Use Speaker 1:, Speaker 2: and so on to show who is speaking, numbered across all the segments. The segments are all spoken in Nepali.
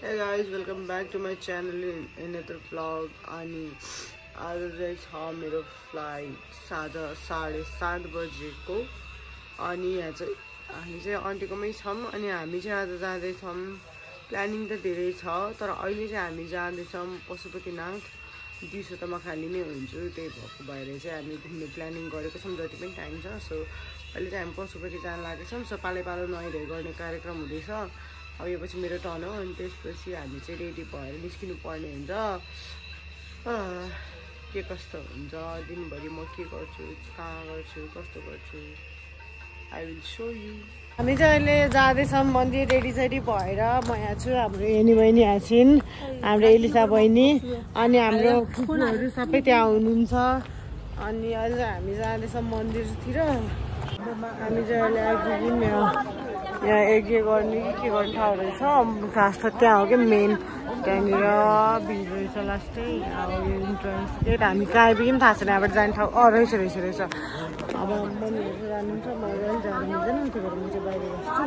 Speaker 1: Hey guys, welcome back to my channel in another vlog. अनि आज चाहिँ छ मेरो फ्लाइट 7:30 बजेको अनि यहाँ चाहिँ हामी चाहिँ आन्टीकोमै छौं अनि हामी चाहिँ आज जाँदै छौं प्लानिङ त धेरै छ तर अहिले चाहिँ हामी जाँदै छौं पशुपतिनाथ दिउँसो त म खाली नै हुन्छु त्यही भएको भएर चाहिँ हामी घुम्ने प्लानिङ गरेको छौं जति पनि टाइम छ सो अहिले चाहिँ हामी पशुपति जान लागेछौं सो पालै नुहाइधुवाइ गर्ने कार्यक्रम हुँदैछ अब यो पछि मेरो टर्न हो अनि त्यसपछि हामी चाहिँ रेडी भएर निस्किनु पर्ने हुन्छ के कस्तो हुन्छ दिनभरि म के गर्छु कहाँ गर्छु कस्तो गर्छु आई विल शो यु हामी चाहिँ अहिले जाँदैछौँ मन्दिर रेडी भएर म यहाँ छु हाम्रो एनी बहिनी यहाँ छिन् हाम्रो एलिसा बहिनी अनि हाम्रो फुपूहरू सबै त्यहाँ हुनुहुन्छ अनि अहिले हामी जाँदैछौँ मन्दिरतिर हामी चाहिँ अहिले आइपुग्यौँ यहाँ के गर्ने ठाउँ रहेछ खास त त्यहाँ हो कि मेन त्यहाँनिर भिड रहेछ लास्टै अब यो इन्ट्रेन्स गेट हामी कहाँ आइपुग्यौँ थाहा छैन यहाँबाट जाने ठाउँ रहेछ अब मन्दिरहरू जानुहुन्छ म अहिले जानु मिल्दैन त्यही भएर म चाहिँ बाहिर बस्छु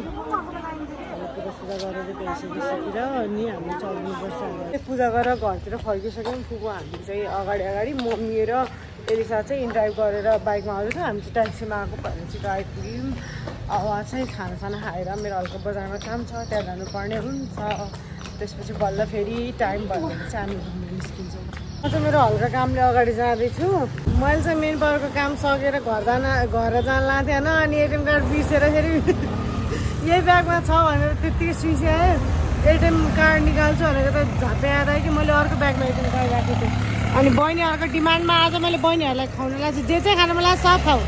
Speaker 1: अब पूजा गरेर भइसकेर अनि हामी चल्नुपर्छ पूजा गरेर घरतिर फर्किसक्यौँ फुपू हामी चाहिँ अगाडि मम्मी र एलिसा चाहिँ ड्राइभ गरेर बाइकमा आउँदैछ हामी चाहिँ ट्याक्सीमा आएको भएर चाहिँ आइपुग्यौँ अब चाहिँ खानासाना खाएर मेरो हल्का बजारमा काम छ त्यहाँ जानुपर्ने हुन्छ त्यसपछि बल्ल फेरि टाइम भयो भने चाहिँ हामी घुम्न निस्किन्छौँ म चाहिँ मेरो हल्का कामले अगाडि जाँदैछु मैले चाहिँ मेन पावरको काम सकेर घर जान लाएको थिएन अनि एटिएम कार्ड बिर्सेर फेरि यही ब्यागमा छ भनेर त्यत्तिकै सुइस्याएँ एटिएम कार्ड निकाल्छु भनेको त झट्टै आएर कि मैले अर्को ब्यागमा एटिएम कार्ड राखेको थिएँ अनि बहिनीहरूको डिमान्डमा आज मैले बहिनीहरूलाई खुवाउन लाग्छु जे चाहिँ खान मन लाग्छ सब खाऊ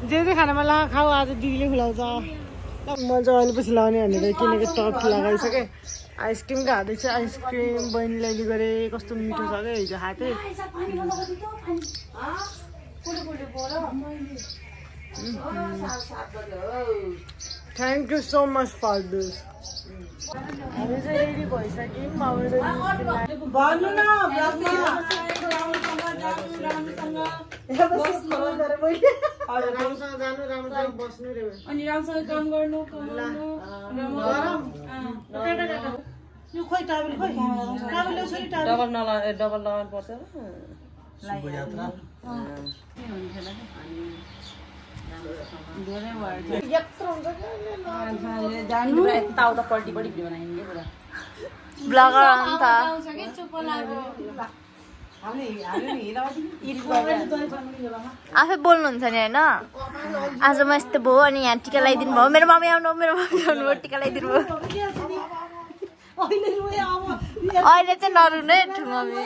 Speaker 1: जे चाहिँ खान मन लाग्छ खाऊ आज दिदीले खुलाउँछ म चाहिँ अहिले पछि लाउने भनेर किनेको टप लगाइसकेँ आइसक्रिम खाँदैछु आइसक्रिम बहिनीले अहिले गरेँ कस्तो मिठो छ क्या हिजो खाएँ thank you so much for this हामी चाहिँ रेडी भइसक्यौँ भन्नु न राम्रोसँग जानु राम्रोसँग बस्नु रे अनि राम्रोसँग काम गर्नु डबल लगाउनु पर्छ
Speaker 2: आफै बोल्नुहुन्छ नि होइन आज म यस्तो भयो अनि यहाँ टिका लगाइदिनु भयो मेरो मम्मी आउनु भयो टिका लगाइदिनु भयो अहिले चाहिँ नरुने मम्मी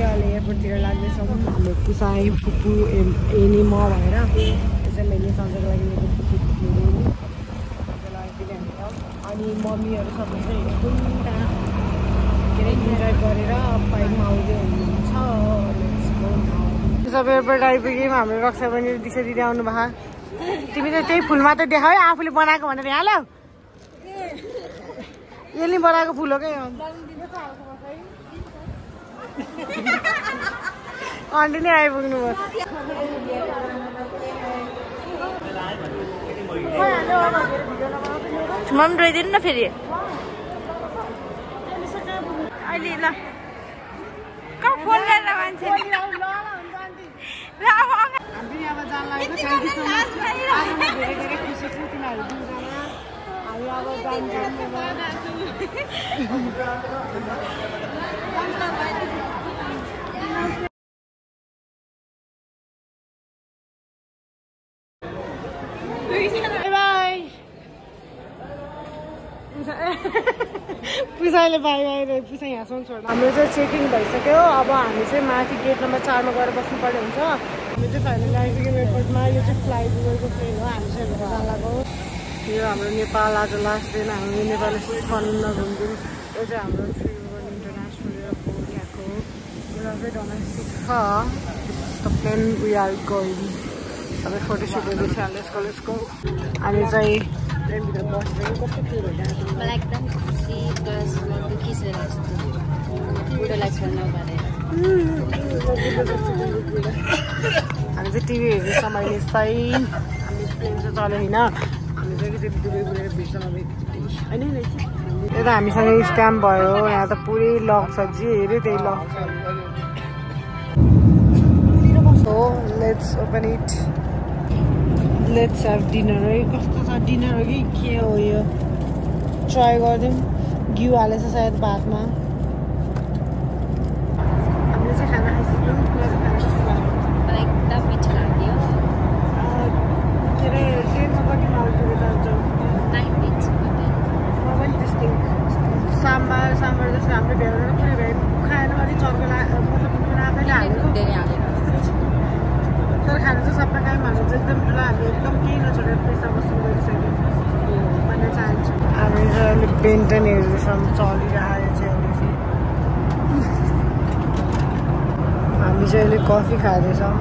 Speaker 1: अहिले एयरपोर्टतिर लाग्दैछौँ हाम्रो पुसाई फुपू एनी म भएर त्यसै मैले सन्चको लागि मेरो फुपूहरू अनि मम्मीहरू सबै चाहिँ एकदम त्यहाँ के अरे इन्जोय गरेर बाइकमा आउँदै हुनुहुन्छ सब एयरपोर्ट आइपुग्यौँ हाम्रो रक्षा बहिनी दिशा दिदी आउनु भएको तिमी चाहिँ त्यही फुल मात्रै देखाऊ है आफूले बनाएको भनेर यहाँ ल्याऊ यसले बनाएको फुल हो क्या आन्टी नै आइपुग्नु भयो
Speaker 2: मम्मी रोइदिनु न फेरि अहिले ल कहाँ फोन गरेर मान्छे
Speaker 1: हामी अब जान लागेको थ्याङ्क यू सो मच आज म धेरै खुसी छु तिमीहरू दुईजना हामी अब जान्छौँ पुसाले बाई पुसा यहाँसम्म छोड्नु हाम्रो चाहिँ चेकिङ भइसक्यो अब हामी चाहिँ माथि गेट नम्बर 4 मा गएर बस्नुपर्ने हुन्छ हामी चाहिँ फाइनली आइपुग्यौँ एयरपोर्टमा यो चाहिँ फ्लाइट उबरको प्लेन हो हामी चाहिँ जान लागेको यो हाम्रो नेपाल आज लास्ट दिन हामी नेपाली फन्न घुम्छौँ यो चाहिँ हाम्रो त्रिभुवन इन्टरनेसनल एयरपोर्ट यहाँको यो चाहिँ डोमेस्टिक छ the plane we are going सबै फोटोसुटहरू छ लेट्स गो हामी चाहिँ ट्रेनभित्र बसेर कस्तो फिल भइरहेको छ
Speaker 2: मलाई एकदम खुसी प्लस दुःखी छ जस्तो बुढोलाई छोड्नु भनेर
Speaker 1: हामी चाहिँ टिभी हेर्ने समयले चाहिँ हामी प्लेन चाहिँ चल्यो होइन हामी चाहिँ एकचोटि दुबई गएर भिडसँग भेट्यो होइन यता हामीसँग स्क्याम भयो यहाँ त पुरै लक छ जे हेऱ्यो त्यही लक छ so let's open it let's have dinner है कस्तो छ डिनर हो कि के हो यो ट्राई गरिदिउँ घिउ हालेछ सायद भातमा हामीले चाहिँ खाना खाइसक्यौँ
Speaker 2: मलाई एकदम मिठो लाग्यो
Speaker 1: के अरे ट्रेनमा कति माउन्टहरू जान्छौँ
Speaker 2: 9 मिनट्स
Speaker 1: म पनि त्यस्तै साम्बार जस्तो हाम्रो भ्याउनु पुरै भ्याइ खाएन अलिक चर्को मतलब आफैले हालेको तर खाना चाहिँ सबै खायौँ हामी चाहिँ एकदम ठुलो हामी एकदम केही नछोडेर पैसा बस्नु गइसक्यौँ भन्न चाहन्छु हामी चाहिँ अहिले बेन्टन हेर्दैछौँ चलिरहेको चाहिँ हामी चाहिँ अहिले कफी खाँदैछौँ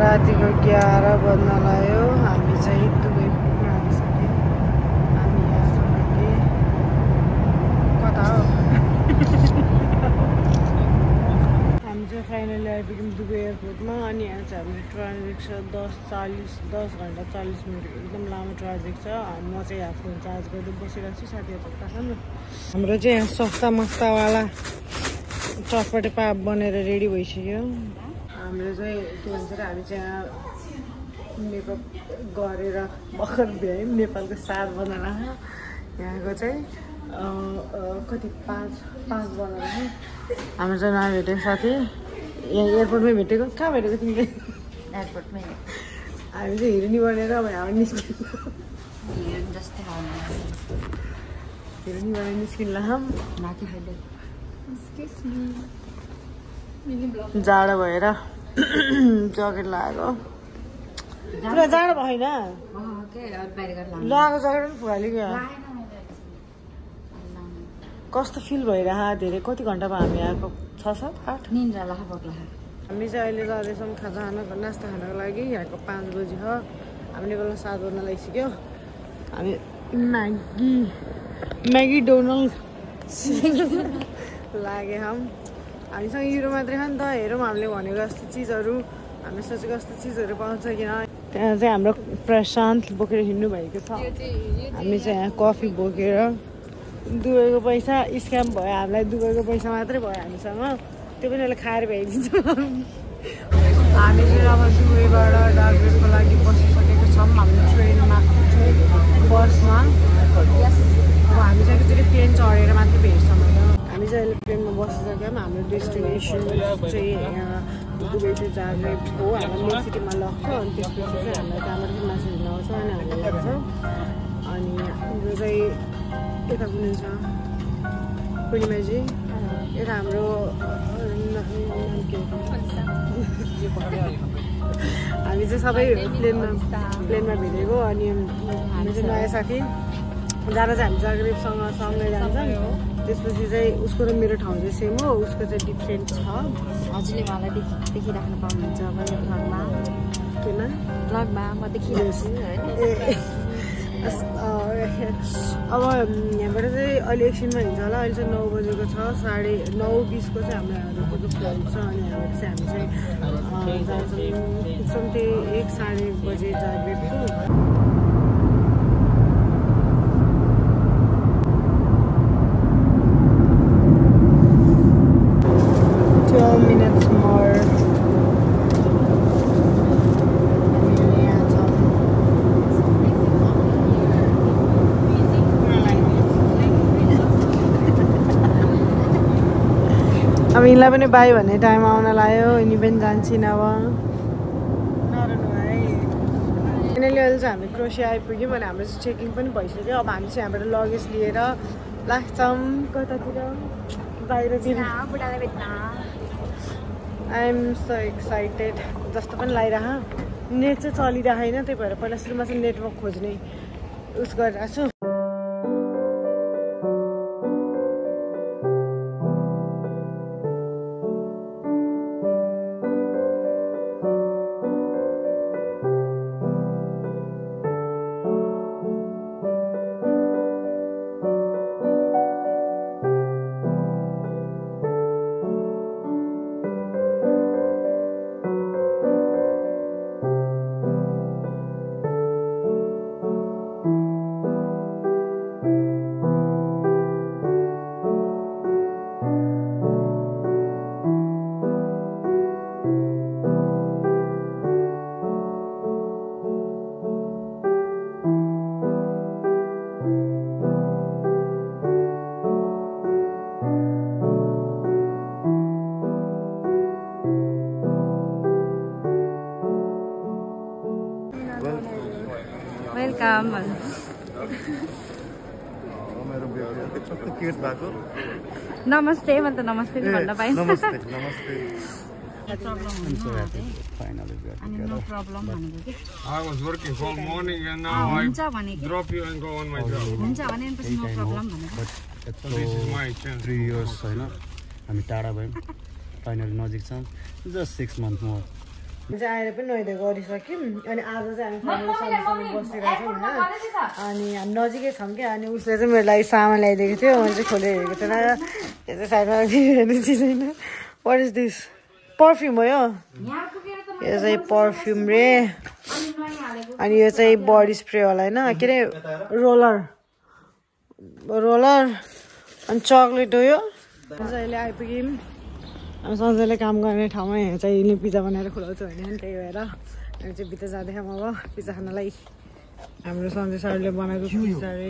Speaker 1: रातिको 11 बज्न लाग्यो हामी चाहिँ दुबई पुग्न आइसक्यौँ हामी यहाँ सबैले कता हो हामी चाहिँ फाइनली आइपुग्यौँ दुबई एयरपोर्टमा अनि यहाँ चाहिँ हाम्रो ट्रान्जिट छ 10 घन्टा 40 मिनट एकदम लामो ट्रान्जिट छ म चाहिँ यहाँ फोन चार्ज गर्दै बसिरहेको छु साथीहरू कहाँ छ हाम्रो चाहिँ यहाँ सस्ता मस्तावाला चटपटे पाप बनेर रेडी भइसक्यो हाम्रो चाहिँ के भन्छ र हामी चाहिँ यहाँ मेकअप गरेर भर्खर भ्यायौँ नेपालको 7 बनाएर यहाँको चाहिँ कति 5 बनाएर हाम्रो चाहिँ नभेटेको साथी यहाँ एयरपोर्टमै भेटेको कहाँ भेटेको तिमीले
Speaker 2: एयरपोर्टमै
Speaker 1: हामी चाहिँ हिरोनी बनेर अब हामी निस्किनु
Speaker 2: जस्तै
Speaker 1: हिरोनी बनेर निस्किनु हम जाडो भएर ज्याकेट लगाएको पुरा जाडो भएन लगाएको ज्याकेट पनि फुगालियो कस्तो फिल भइरह धेरै कति घन्टा भयो हामी आएको 6-7 8
Speaker 2: निन्द्रा लाहा बग्ला
Speaker 1: हामी चाहिँ अहिले जाँदैछौँ खाजा खाना नास्ता खानको लागि यहाँको 5 बजी हो हामी नेपालमा 7 बज्न लागिसक्यो हामी म्यागी डोनल्ड लाग्यो हामीसँग युरो मात्रै छ नि त हेरौँ हामीले भनेको जस्तो चिजहरू हामीले सोचेको जस्तो चिजहरू पाउँछ किन त्यहाँ चाहिँ हाम्रो प्रशान्त बोकेर हिँड्नु भएको छ हामी चाहिँ यहाँ कफी बोकेर दुबईको पैसा स्क्याम भयो हामीलाई दुबईको पैसा मात्रै भयो हामीसँग त्यो पनि अहिले खाएर भ्याइदिन्छ हामी चाहिँ अब दुबईबाट डार्जिलिङको लागि बसिसकेको छौँ हाम्रो ट्रेनमा बसमा अब हामी चाहिँ एकचोटि प्लेन चढेर मात्रै भेट्छौँ होइन हामी चाहिँ अहिले प्लेनमा बसिसक्यौँ हाम्रो डेस्टिनेसन चाहिँ दुबई टु जाग्रेब हो हाम्रो मेन सिटीमा लग्छ अनि त्यसपछि चाहिँ हामीलाई त्यहाँबाट चाहिँ मासु हिँड्नु आउँछ अनि हामी लाग्छ अनि हाम्रो चाहिँ यता पनि छ पूर्णिमाजी यता हाम्रो हामी चाहिँ सबै प्लेनमा भेटेको अनि हामी चाहिँ नयाँ साथी जाँदा चाहिँ हामी जाग्रेबसँग सँगै जान्छौँ त्यसपछि चाहिँ उसको र मेरो ठाउँ चाहिँ सेम हो उसको चाहिँ डिफ्रेन्ट छ
Speaker 2: हजुरले मलाई देखिराख्नु पाउनुहुन्छ ब्लगमा
Speaker 1: किन
Speaker 2: ब्लगमा म देखिरहेछु
Speaker 1: अब यहाँबाट चाहिँ अहिले एकछिनमा हिँड्छ होला अहिले चाहिँ 9 बजेको छ 9:20को चाहिँ हाम्रो फ्लाइट छ अनि यहाँबाट चाहिँ हामी चाहिँ पुग्छौँ त्यही 1-1:30 बजे जाग्रेबको 12 minutes more. अब यिनलाई पनि बाई भन्ने टाइम आउन लाग्यो यिनी पनि जान्छन् अब नरनु है फाइनली अहिले चाहिँ हामी क्रोसिया आइपुग्यौँ अनि हाम्रो चाहिँ चेकिङ पनि भइसक्यो अब हामी चाहिँ यहाँबाट लगेज लिएर लाग्छौँ कतातिर बाहिरतिर आइएम सो एक्साइटेड जस्तो पनि लागिरह नेट चाहिँ चलिरहेको छैन त्यही भएर पहिला सुरुमा चाहिँ नेटवर्क खोज्ने उस गरिरहेको छु
Speaker 2: वेलकम
Speaker 3: मेरो बेबी कस्तो क्युट भएको
Speaker 2: नमस्ते म त नमस्ते नि भन्न पाएँ
Speaker 3: नमस्ते नमस्ते
Speaker 4: I was working whole morning and now I drop you and go on my job. So this is my chance.
Speaker 3: 3 years हैन हामी टाढा भयौँ फाइनली नजिक छौँ जस्ट 6 months more
Speaker 1: चाहिँ आएर पनि नुहाइधुवाइ गरिसक्यौँ अनि आज चाहिँ हामी फ्यामिलीसँग बसिरहेको छौँ होइन अनि हामी नजिकै छौँ क्या अनि उसले चाहिँ मेरो लागि सामान ल्याइदिएको थियो मैले चाहिँ खोलेर हेरेको थिएन यो चाहिँ साइडमा हेर्ने चिज होइन वाट इज दिस पर्फ्युम हो यो चाहिँ पर्फ्युम रे अनि यो चाहिँ बडी स्प्रे होला होइन के अरे रोलर अनि चक्लेट हो यो अहिले आइपुग्यौँ हामी सन्जयले काम गर्ने ठाउँमा यहाँ चाहिँ यिनले पिज्जा बनाएर खुलाउँछु भने त्यही भएर हामी चाहिँ भित्र जाँदैछौँ अब पिज्जा खानलाई हाम्रो सन्जय सरले बनाएको पिज्जा रे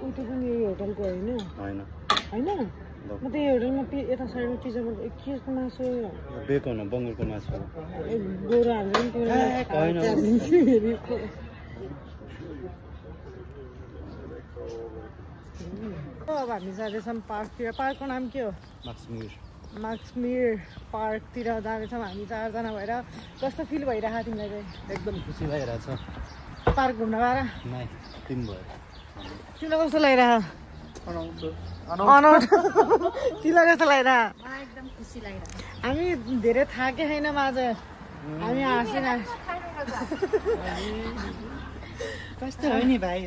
Speaker 1: उठे पनि यही होटलको होइन होइन म त यो होटलमा यता साइडमा पिज्जा केको मासु
Speaker 3: बेको न बङ्गुरको मासु
Speaker 1: गोराहरू पनि अब हामी जाँदैछौँ पार्कतिर पार्कको नाम के हो मार्क्समिर पार्कतिर जाँदैछौँ हामी 4 जना भएर कस्तो फिल भइरहेको तिमीलाई चाहिँ
Speaker 3: एकदम खुसी लागिरहेछ
Speaker 1: पार्क घुम्न गएर तिमीलाई कस्तो लागिरहेको अनौठो तिमीलाई कस्तो लागिरहेको
Speaker 2: एकदम खुसी लागिरहेको
Speaker 1: हामी धेरै थाके छैनौँ आज हामी हाँसेन कस्तो हो नि भाइ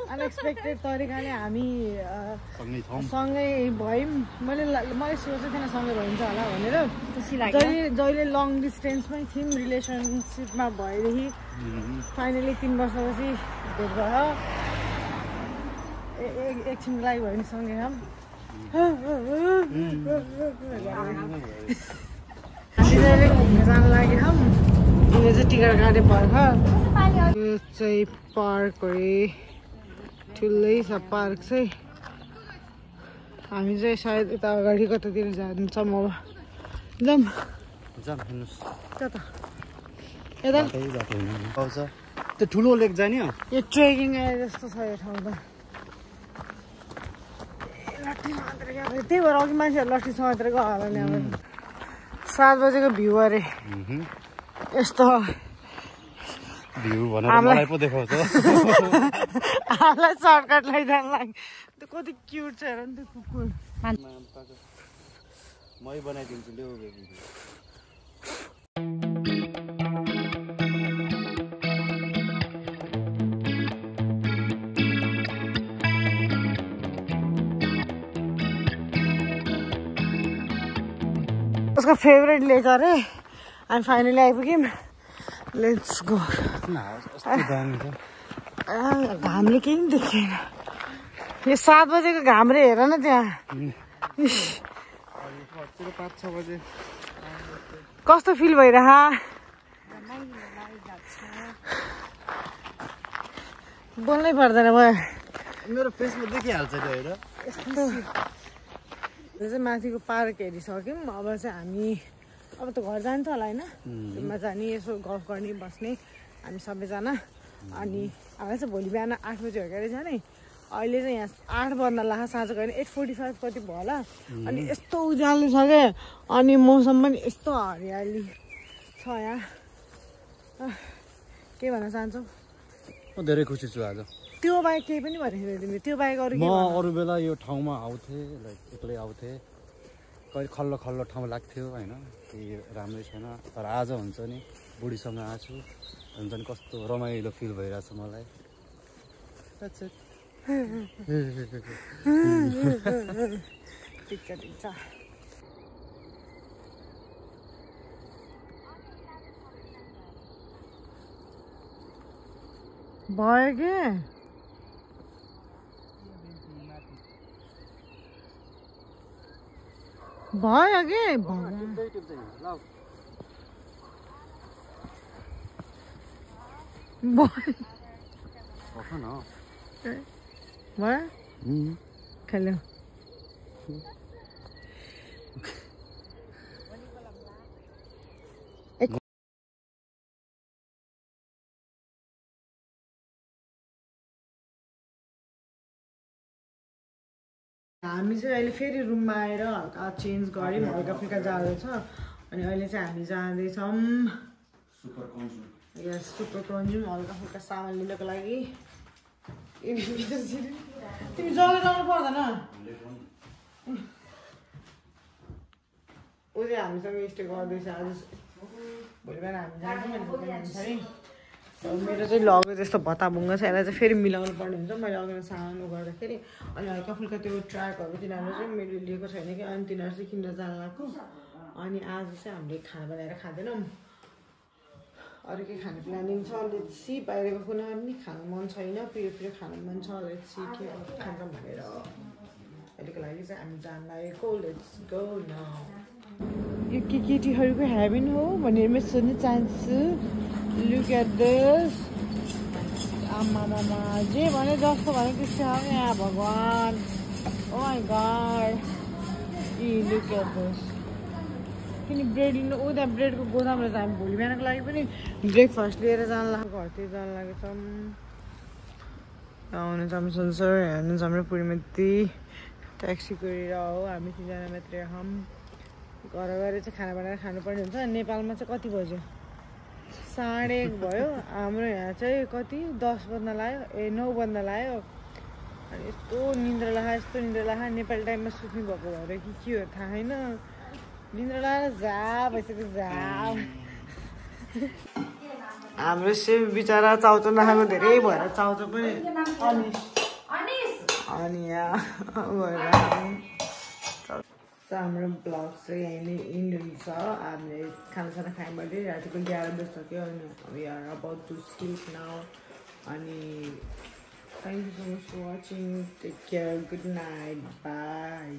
Speaker 1: अनएक्सपेक्टेड तरिकाले हामी सँगै भयौँ मैले सोचेको थिएन सँगै भइन्छ होला भनेर
Speaker 2: खुसी लाग्यो
Speaker 1: जहिले लङ डिस्टेन्समै थियौँ रिलेसनसिपमा भएदेखि फाइनली 3 वर्षपछि भेट भयो एकछिनको लागि भयो नि सँगै हामी जहिले घुम्न जान लागेछौँ यो चाहिँ टिकट काटे भर्खर यो चाहिँ पार्क हो ठुलै छ पार्क चाहिँ हामी चाहिँ सायद यता अगाडि कतातिर जान्छौँ अब जाऊँ कता यता
Speaker 3: त्यो ठुलो लेक जाने
Speaker 1: यो ट्रेकिङ आए जस्तो छ यो ठाउँ त त्यही भएर अघि मान्छेहरू लट्ठी समातेर गयो होला नि अब 7 बजेको भ्यू अरे यस्तो
Speaker 3: भ्यू भनेर मलाई पो देखाउँछ
Speaker 1: हामीलाई सर्टकट लैजान लाग्यो त्यो कति क्युट छ हेर नि त्यो कुकुर
Speaker 3: मै बनाइदिन्छु ल्याउ बेबी
Speaker 1: उसको फेभरेट लेक अरे हामी फाइनली आइपुग्यौँ लेट्स गो घामले केही पनि देखेन यो 7 बजेको घाम रे हेर न त्यहाँ
Speaker 3: 5-6 बजे
Speaker 1: कस्तो फिल भइरह बोल्नै पर्दैन भयो
Speaker 3: मेरो फेसमा देखिहाल्छ त्यो हेर
Speaker 1: यस्तो चाहिँ माथिको पार्क हेरिसक्यौँ अब चाहिँ हामी अब त घर जान्छ होला होइन घुम्न जाने यसो गफ गर्ने बस्ने हामी सबैजना अनि हामी चाहिँ भोलि बिहान 8 बजी हो क्या जाने अहिले चाहिँ यहाँ 8 बज्न लाग्छ साँझको होइन 8:45 कति भयो होला अनि यस्तो उज्यालो छ क्या अनि मौसम पनि यस्तो हरियाली छ यहाँ के भन्न चाहन्छौ
Speaker 3: म धेरै खुसी छु आज
Speaker 1: त्यो बाहेक केही पनि भनेको तिमीले त्यो बाहेक अरू
Speaker 3: म अरू बेला यो ठाउँमा आउँथेँ लाइक एक्लै आउँथेँ कहिले खल्लो खल्लो ठाउँ लाग्थ्यो होइन केही राम्रै छैन तर आज हुन्छ नि बुढीसँग आएको छु हुन्छ नि कस्तो रमाइलो फिल भइरहेछ मलाई
Speaker 1: ठिक छ भयो के भयो के
Speaker 3: सफा न
Speaker 1: खेल्यो हामी चाहिँ अहिले फेरि रुममा आएर हल्का चेन्ज गऱ्यौँ हल्का फुल्का जाँदैछ अनि अहिले चाहिँ हामी जाँदैछौँ सुपर कन्ज्युम हल्का फुल्का सामान लिनको लागि तिमी जग्गा जानु पर्दैन ऊ चाहिँ हामीसँग स्टे गर्दैछ आज भोलि बिहान हामी जान्छौँ अनि मेरो चाहिँ लगेज त्यस्तो भत्ताभुङ्गा छ यसलाई चाहिँ फेरि मिलाउनु पर्ने हुन्छ मैले अघि सानो गर्दाखेरि अनि हल्का फुल्का त्यो ट्र्याकहरू तिनीहरू चाहिँ मैले लिएको छैन कि अनि तिनीहरू चाहिँ किनेर जान लाग्यो अनि आज चाहिँ हामीले खाना बनाएर खाँदैनौँ अरू के खाने प्लानिङ छ लेट्सी बाहिरको कुनै पनि खानु मन छैन पिरो खानु मन छ लेट्सी के खान्छौँ भनेर अहिलेको लागि चाहिँ हामी जान लागेको लेट्स गो नाउ यो केटीहरूको ह्याबिन हो भनेर म सोध्न चाहन्छु लुक एट दिस आमामामा जे भने जस्तो भने त्यस्तो हो यहाँ भगवान् ओ माई गॉड ई लुक एट दिस किन ब्रेड लिनु ऊ त्यहाँ ब्रेडको गोदाम रहेछ हामी भोलि बिहानको लागि पनि ब्रेकफास्ट लिएर जान लाग्यो घरतिर जान लागेछौँ आउनुहुन्छ हामी सन्सर हेर्नुहुन्छ हाम्रो पुरीमती ट्याक्सी गरेर हो हामी तिनजना मात्रै हम घर गएर चाहिँ खाना बनाएर खानुपर्ने हुन्छ नेपालमा चाहिँ कति बज्यो 1:30 भयो हाम्रो यहाँ चाहिँ कति 10 बज्न लाग्यो 9 बज्न लाग्यो अनि यस्तो निन्द्रा लाग्यो नेपाली टाइममा सुत्नु भएको भएर कि के हो थाहा छैन निन्द्रा लगाएर झा भइसक्यो झा हाम्रो सेव बिचरा चाउचाउ नखाएको धेरै भएर चाउचाउ पनि अनि यहाँ गएर हाम्रो ब्लग चाहिँ यहीँ इन्डियन छ हामीले खानासाना खायौँ भने रातिको 11 बजिसक्यो अनि we are about to sleep now अनि thank you so much for watching take care good night by